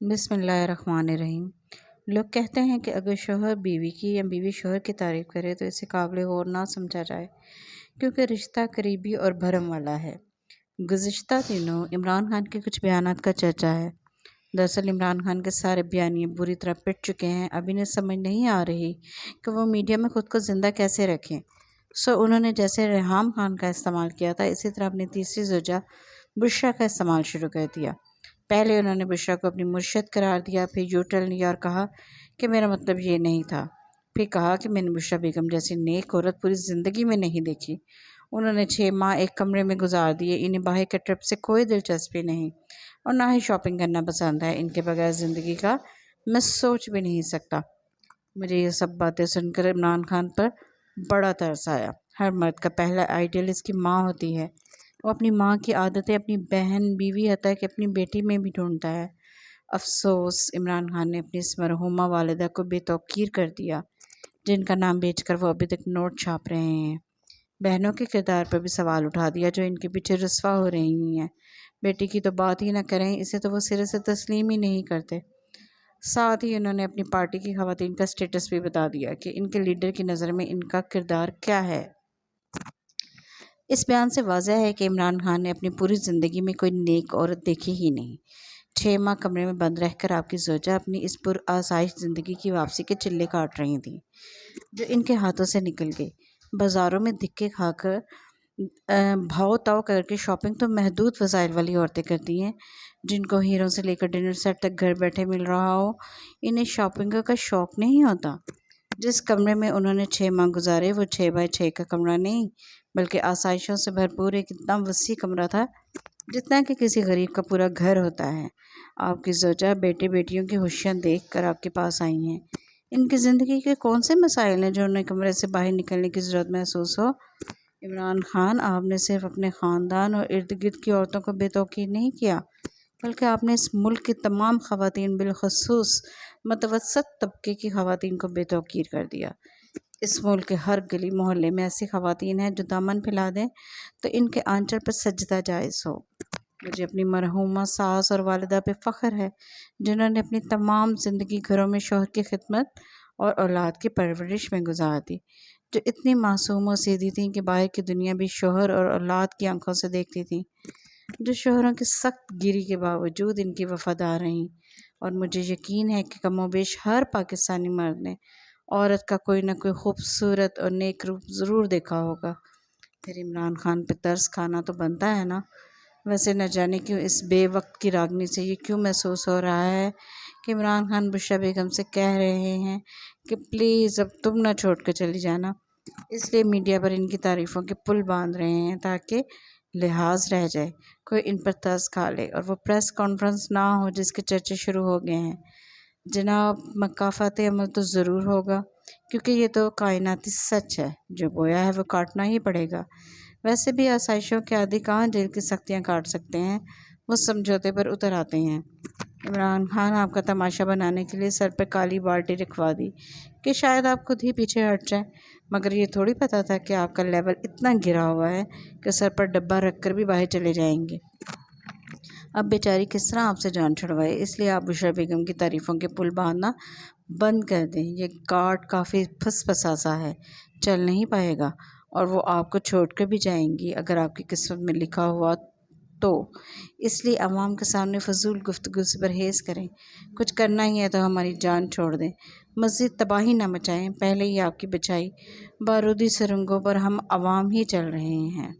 بسم اللہ الرحمن الرحیم۔ لوگ کہتے ہیں کہ اگر شوہر بیوی کی یا بیوی شوہر کی تعریف کرے تو اسے قابل غور نہ سمجھا جائے، کیونکہ رشتہ قریبی اور بھرم والا ہے۔ گزشتہ دنوں عمران خان کے کچھ بیانات کا چرچا ہے۔ دراصل عمران خان کے سارے بیانیے بری طرح پٹ چکے ہیں۔ اب انہیں سمجھ نہیں آ رہی کہ وہ میڈیا میں خود کو زندہ کیسے رکھیں۔ انہوں نے جیسے ریحام خان کا استعمال کیا تھا، اسی طرح اپنی تیسری زوجہ بشریٰ کا استعمال شروع کر دیا۔ پہلے انہوں نے بشریٰ کو اپنی مرشد قرار دیا، پھر یو ٹرن لیا اور کہا کہ میرا مطلب یہ نہیں تھا۔ پھر کہا کہ میں نے بشریٰ بیگم جیسی نیک عورت پوری زندگی میں نہیں دیکھی۔ انہوں نے 6 ماہ ایک کمرے میں گزار دیے۔ انہیں باہر کے ٹرپ سے کوئی دلچسپی نہیں اور نہ ہی شاپنگ کرنا پسند ہے۔ ان کے بغیر زندگی کا میں سوچ بھی نہیں سکتا۔ مجھے یہ سب باتیں سن کر عمران خان پر بڑا ترس آیا۔ ہر مرد کا پہلا آئیڈیل اس کی ماں ہوتی ہے۔ وہ اپنی ماں کی عادتیں اپنی بہن، بیوی، حتیٰ کہ اپنی بیٹی میں بھی ڈھونڈتا ہے۔ افسوس، عمران خان نے اپنی اس مرحومہ والدہ کو بے توقیر کر دیا، جن کا نام بیچ کر وہ ابھی تک نوٹ چھاپ رہے ہیں۔ بہنوں کے کردار پر بھی سوال اٹھا دیا، جو ان کے پیچھے رسوا ہو رہی ہیں۔ بیٹی کی تو بات ہی نہ کریں، اسے تو وہ سرے سے تسلیم ہی نہیں کرتے۔ ساتھ ہی انہوں نے اپنی پارٹی کی خواتین کا سٹیٹس بھی بتا دیا کہ ان کے لیڈر کی نظر میں ان کا کردار کیا ہے۔ اس بیان سے واضح ہے کہ عمران خان نے اپنی پوری زندگی میں کوئی نیک عورت دیکھی ہی نہیں۔ 6 ماہ کمرے میں بند رہ کر آپ کی زوجہ اپنی اس پرآسائش زندگی کی واپسی کے چلے کاٹ رہی تھیں، جو ان کے ہاتھوں سے نکل گئی۔ بازاروں میں دھکے کھا کر بھاؤ تاؤ کر کے شاپنگ تو محدود وسائل والی عورتیں کرتی ہیں، جن کو ہیروں سے لے کر ڈنر سیٹ تک گھر بیٹھے مل رہا ہو۔ انہیں شاپنگ کا شوق نہیں ہوتا۔ جس کمرے میں انہوں نے 6 ماہ گزارے، وہ 6x6 کا کمرہ نہیں، بلکہ آسائشوں سے بھرپور ایک اتنا وسیع کمرہ تھا جتنا کہ کسی غریب کا پورا گھر ہوتا ہے۔ آپ کی زوجہ بیٹے بیٹیوں کی خوشیاں دیکھ کر آپ کے پاس آئی ہیں۔ ان کی زندگی کے کون سے مسائل ہیں جو انہیں کمرے سے باہر نکلنے کی ضرورت محسوس ہو؟ عمران خان، آپ نے صرف اپنے خاندان اور ارد گرد کی عورتوں کو بے توقیر نہیں کیا، بلکہ آپ نے اس ملک کی تمام خواتین، بالخصوص متوسط طبقے کی خواتین کو بے توقیر کر دیا۔ اس ملک کے ہر گلی محلے میں ایسی خواتین ہیں جو دامن پھیلا دیں تو ان کے آنچل پر سجدہ جائز ہو۔ مجھے اپنی مرحومہ ساس اور والدہ پہ فخر ہے، جنہوں نے اپنی تمام زندگی گھروں میں شوہر کی خدمت اور اولاد کی پرورش میں گزار دی، جو اتنی معصوم اور سیدھی تھیں کہ باہر کی دنیا بھی شوہر اور اولاد کی آنکھوں سے دیکھتی تھی، جو شوہروں کی سخت گیری کے باوجود ان کی وفادار رہیں۔ اور مجھے یقین ہے کہ کم و بیش ہر پاکستانی مرد نے عورت کا کوئی نہ کوئی خوبصورت اور نیک روپ ضرور دیکھا ہوگا۔ پھر عمران خان پہ ترس کھانا تو بنتا ہے نا۔ ویسے نہ جانے کیوں اس بے وقت کی راگنی سے یہ کیوں محسوس ہو رہا ہے کہ عمران خان بشریٰ بیگم سے کہہ رہے ہیں کہ پلیز اب تم نہ چھوڑ کر چلی جانا، اس لیے میڈیا پر ان کی تعریفوں کے پل باندھ رہے ہیں تاکہ لحاظ رہ جائے، کوئی ان پر ترس کھا لے اور وہ پریس کانفرنس نہ ہو جس کے چرچے شروع ہو گئے ہیں۔ جناب، مکافات عمل تو ضرور ہوگا، کیونکہ یہ تو کائناتی سچ ہے، جو بویا ہے وہ کاٹنا ہی پڑے گا۔ ویسے بھی آسائشوں کے عادی کہاں جیل کی سختیاں کاٹ سکتے ہیں، وہ سمجھوتے پر اتر آتے ہیں۔ عمران خان، آپ کا تماشا بنانے کے لیے سر پر کالی بالٹی رکھوا دی کہ شاید آپ خود ہی پیچھے ہٹ جائیں، مگر یہ تھوڑی پتہ تھا کہ آپ کا لیول اتنا گرا ہوا ہے کہ سر پر ڈبہ رکھ کر بھی باہر چلے جائیں گے۔ اب بیچاری کس طرح آپ سے جان چھڑوائے، اس لیے آپ بشریٰ بیگم کی تعریفوں کے پل باندھنا بند کر دیں۔ یہ گارڈ کافی پھس پھسا سا ہے، چل نہیں پائے گا، اور وہ آپ کو چھوڑ کر بھی جائیں گی اگر آپ کی قسمت میں لکھا ہوا تو۔ اس لیے عوام کے سامنے فضول گفتگو سے پرہیز کریں۔ کچھ کرنا ہی ہے تو ہماری جان چھوڑ دیں، مزید تباہی نہ مچائیں۔ پہلے ہی آپ کی بچھائی بارودی سرنگوں پر ہم عوام ہی چل رہے ہیں۔